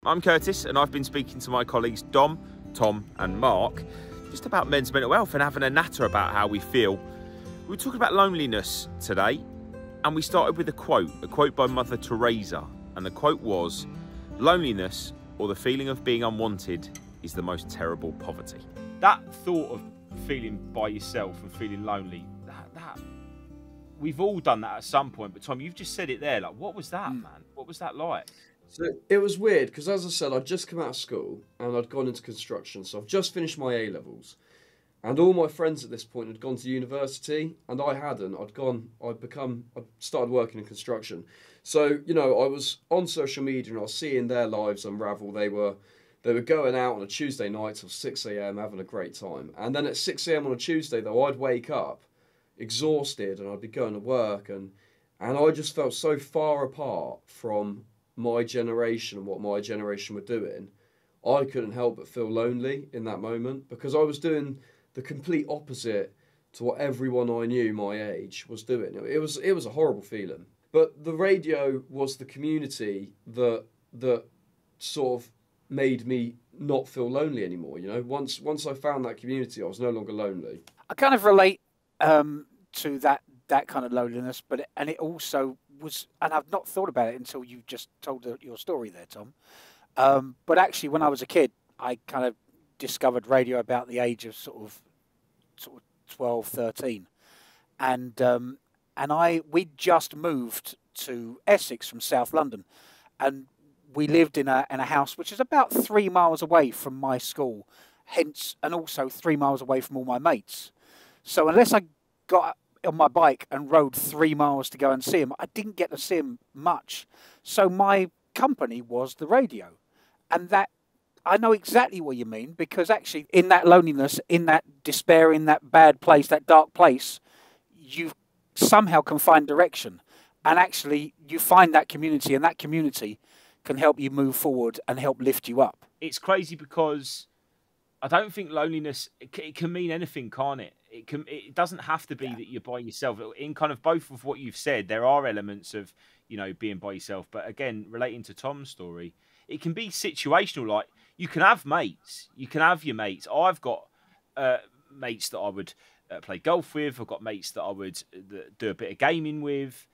I'm Curtis, and I've been speaking to my colleagues Dom, Tom and Mark just about men's mental health and having a natter about how we feel. We were talking about loneliness today, and we started with a quote by Mother Teresa, and the quote was, "Loneliness, or the feeling of being unwanted, is the most terrible poverty." That thought of feeling by yourself and feeling lonely, that we've all done that at some point, but Tom, you've just said it there, like, what was that, man? What was that like? So it was weird because, as I said, I'd just come out of school and I'd gone into construction. So I've just finished my A-levels, and all my friends at this point had gone to university, and I hadn't. I'd started working in construction. So, you know, I was on social media and I was seeing their lives unravel. They were going out on a Tuesday night till 6 a.m. having a great time. And then at 6 a.m. on a Tuesday, though, I'd wake up exhausted and I'd be going to work, and I just felt so far apart from my generation and what my generation were doing. I couldn't help but feel lonely in that moment because I was doing the complete opposite to what everyone I knew my age was doing. It was a horrible feeling. But the radio was the community that sort of made me not feel lonely anymore. You know, once I found that community, I was no longer lonely. I kind of relate to that kind of loneliness, and it also was, and I've not thought about it until you just told your story there, Tom. But actually, when I was a kid, I kind of discovered radio about the age of sort of 12, 13, and we just moved to Essex from South London, and we lived in a house which is about 3 miles away from my school, hence, and also 3 miles away from all my mates. So unless I got on my bike and rode 3 miles to go and see him, I didn't get to see him much. So my company was the radio. And that, I know exactly what you mean, because actually in that loneliness, in that despair, in that bad place, that dark place, you somehow can find direction. And actually you find that community, and that community can help you move forward and help lift you up. It's crazy because I don't think loneliness, it can mean anything, can't it? It doesn't have to be that you're by yourself. In kind of both of what you've said, there are elements of, you know, being by yourself. But again, relating to Tom's story, it can be situational. Like, you can have mates. You can have your mates. I've got mates that I would play golf with. I've got mates that I would do a bit of gaming with.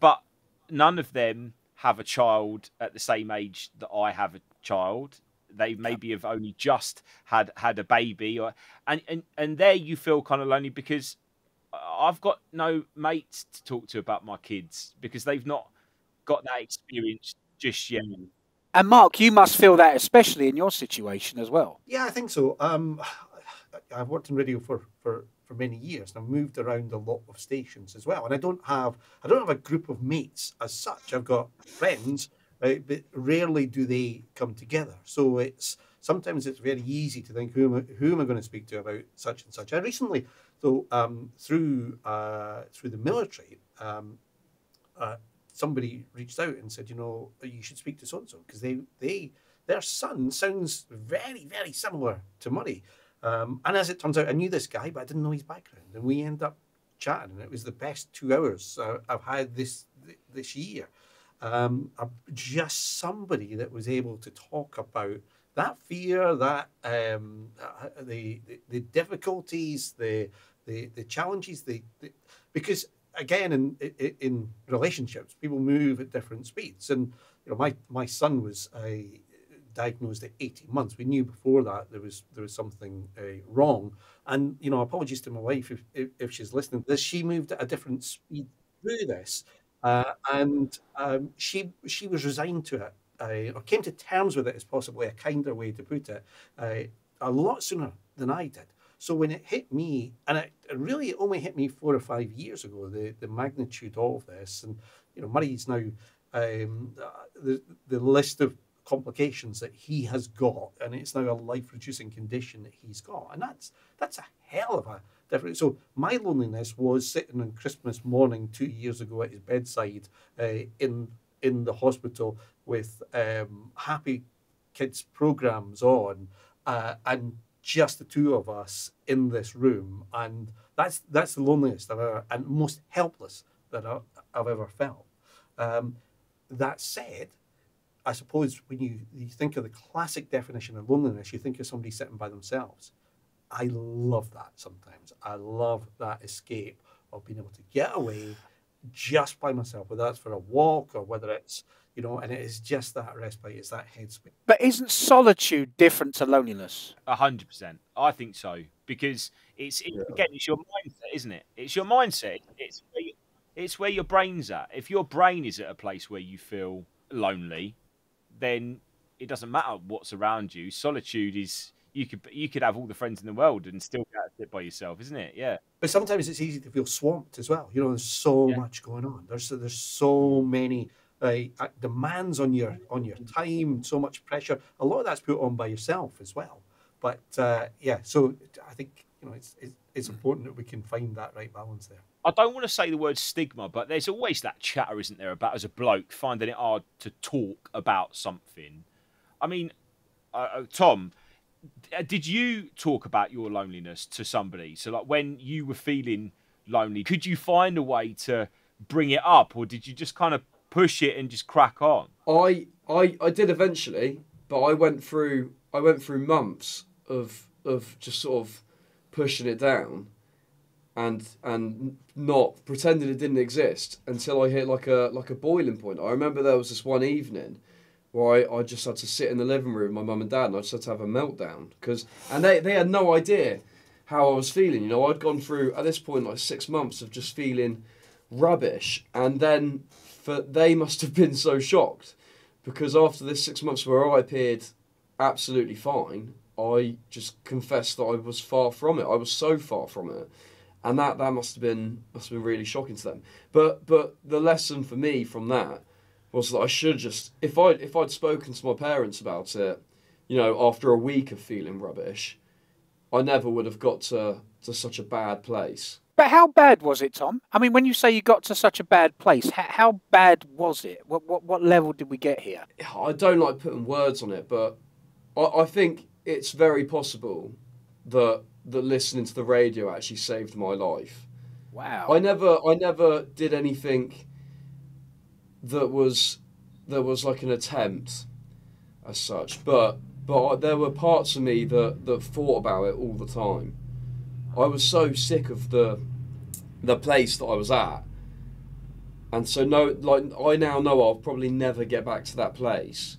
But none of them have a child at the same age that I have a child. They maybe have only just had a baby, and there you feel kind of lonely because I've got no mates to talk to about my kids because they've not got that experience just yet. And Mark, you must feel that especially in your situation as well. Yeah, I think so. I've worked in radio for many years, and I've moved around a lot of stations as well. And I don't have a group of mates as such. I've got friends. Right, but rarely do they come together. So sometimes it's very easy to think, who am I going to speak to about such and such. I recently, though, through the military, somebody reached out and said, you know, you should speak to so and so because their son sounds very, very similar to Murray. And as it turns out, I knew this guy, but I didn't know his background, and we ended up chatting, and it was the best 2 hours I've had this year. Just somebody that was able to talk about that fear, that the difficulties, the challenges, because again in relationships, people move at different speeds, and you know my son was diagnosed at 18 months. We knew before that there was something wrong, and you know, apologies to my wife if she's listening to this. She moved at a different speed through this. And she was resigned to it, or came to terms with it, is possibly a kinder way to put it, a lot sooner than I did. So when it hit me, and it really only hit me 4 or 5 years ago, the magnitude of this, and you know, Murray's now the list of complications that he has got, and it's now a life-reducing condition that he's got, and that's a hell of a different. So my loneliness was sitting on Christmas morning 2 years ago at his bedside in the hospital with Happy Kids programs on, and just the two of us in this room, and that's the loneliest I've ever, and most helpless that I've ever felt. That said, I suppose when you think of the classic definition of loneliness, you think of somebody sitting by themselves. I love that sometimes. I love that escape of being able to get away just by myself, whether that's for a walk or whether it's, and it is just that respite, it's that headspace. But isn't solitude different to loneliness? 100%. I think so, because again, it's your mindset, isn't it? It's your mindset. It's where your brain's at. If your brain is at a place where you feel lonely, then it doesn't matter what's around you. Solitude is you could have all the friends in the world and still get sit by yourself, isn't it? Yeah. But sometimes it's easy to feel swamped as well. There's so much going on. There's so many demands on your time, so much pressure. A lot of that's put on by yourself as well. But so I think it's important that we can find that right balance there. I don't want to say the word stigma, but there's always that chatter, isn't there, about as a bloke finding it hard to talk about something. I mean, Tom, did you talk about your loneliness to somebody? So, like, when you were feeling lonely, could you find a way to bring it up, or did you just kind of push it and just crack on? I did eventually, but I went through months of just sort of pushing it down and not pretending it didn't exist until I hit like a boiling point. I remember there was this one evening where I just had to sit in the living room with my mum and dad, and I just had to have a meltdown and they had no idea how I was feeling. I'd gone through at this point like 6 months of just feeling rubbish, and then they must have been so shocked, because after this 6 months where I appeared absolutely fine, I just confessed that I was far from it. I was so far from it. And that must have been really shocking to them. But the lesson for me from that was that I should just, if I'd spoken to my parents about it, after a week of feeling rubbish, I never would have got to such a bad place. But how bad was it, Tom? I mean, when you say you got to such a bad place, how bad was it? What level did we get here? I don't like putting words on it, but I think it's very possible that listening to the radio actually saved my life. Wow. I never did anything that was like an attempt as such, but there were parts of me that thought about it all the time. I was so sick of the place that I was at, and so I now know I'll probably never get back to that place,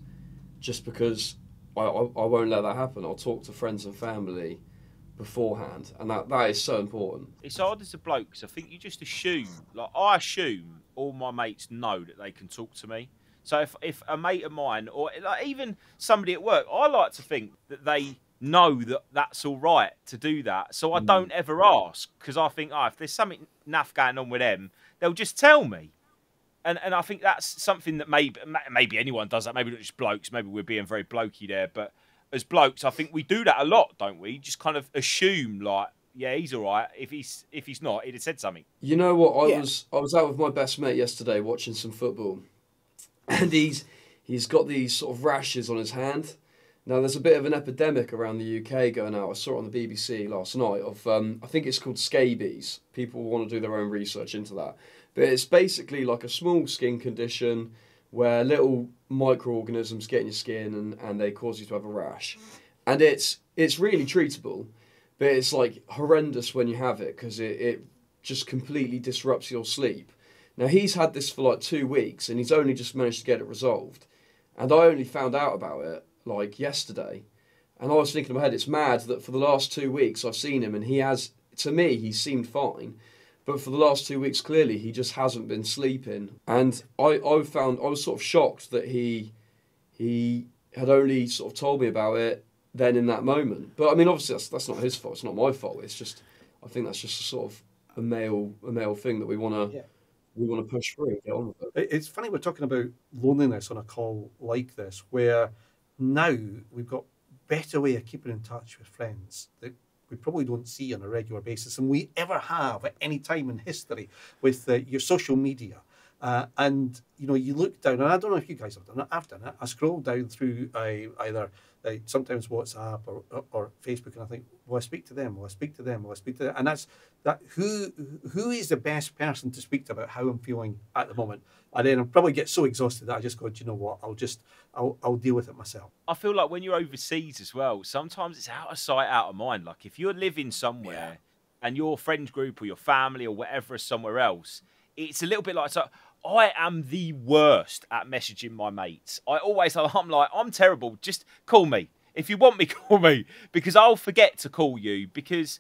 just because I won't let that happen. I'll talk to friends and family beforehand, and that is so important. It's hard as a bloke, because I think you just assume, I assume all my mates know that they can talk to me. So if a mate of mine, or even somebody at work, I like to think that they know that that's all right to do that. So I don't ever ask, because I think, if there's something naff going on with them, they'll just tell me. And I think that's something that maybe anyone does that. Maybe not just blokes. Maybe we're being very blokey there. But as blokes, I think we do that a lot, don't we? Just kind of assume, he's all right. If he's not, he'd have said something. You know what? I was out with my best mate yesterday watching some football, and he's got these sort of rashes on his hand. Now, there's a bit of an epidemic around the UK going out. I saw it on the BBC last night of, I think it's called scabies. People want to do their own research into that. But it's basically like a small skin condition where little microorganisms get in your skin and they cause you to have a rash. And it's really treatable, but it's like horrendous when you have it, because it just completely disrupts your sleep. Now, he's had this for like 2 weeks, and he's only just managed to get it resolved. And I only found out about it like yesterday. And I was thinking in my head, it's mad that for the last 2 weeks I've seen him, and he seemed fine. But for the last 2 weeks, clearly, he just hasn't been sleeping. And I was sort of shocked that he had only sort of told me about it then in that moment. But I mean, obviously, that's not his fault. It's not my fault. It's just, I think that's just a sort of a male thing that we want to push through and get on with it. It's funny we're talking about loneliness on a call like this, where now we've got better way of keeping in touch with friends that we probably don't see on a regular basis, and we ever have at any time in history with your social media. And you look down, and I don't know if you guys have done it. I've done it. I scroll down through either sometimes WhatsApp or Facebook, and I think, will I speak to them? Will I speak to them? Will I speak to them? And that's that. Who is the best person to speak to about how I'm feeling at the moment? And then I'll probably get so exhausted that I just go, do you know what? I'll deal with it myself. I feel like when you're overseas as well, sometimes it's out of sight, out of mind. Like if you're living somewhere and your friend group or your family or whatever is somewhere else, it's a little bit like, so I am the worst at messaging my mates. I'm like, I'm terrible. Just call me. If you want me, call me, because I'll forget to call you, because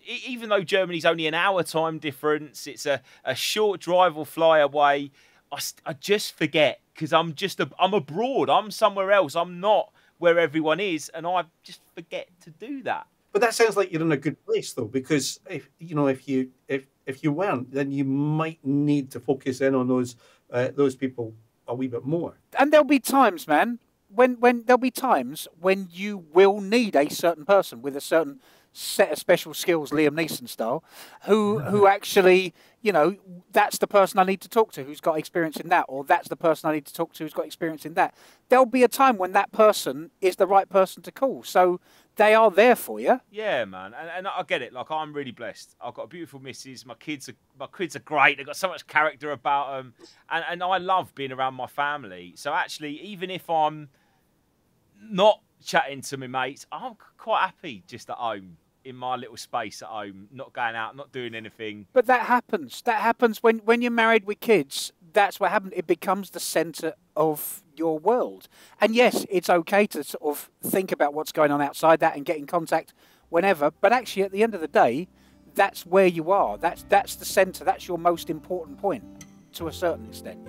even though Germany's only an hour time difference, it's a short drive or fly away, I just forget, because I'm abroad. I'm somewhere else. I'm not where everyone is, and I just forget to do that. But that sounds like you're in a good place, though, because if you weren't, then you might need to focus in on those people a wee bit more. And there'll be times, man, when there'll be times when you will need a certain person with a certain set of special skills, Liam Neeson style, who actually, that's the person I need to talk to who's got experience in that, or that's the person I need to talk to who's got experience in that. There'll be a time when that person is the right person to call. So they are there for you. Yeah, man, and I get it. Like, I'm really blessed. I've got a beautiful missus. My kids are great. They've got so much character about them, and I love being around my family. So actually, even if I'm not chatting to my mates, I'm quite happy just at home, in my little space at home, not going out, not doing anything. But that happens. That happens when you're married with kids. That's what happens. It becomes the centre of your world. And yes, it's okay to sort of think about what's going on outside that and get in contact whenever. But actually, at the end of the day, that's where you are. That's the centre. That's your most important point, to a certain extent,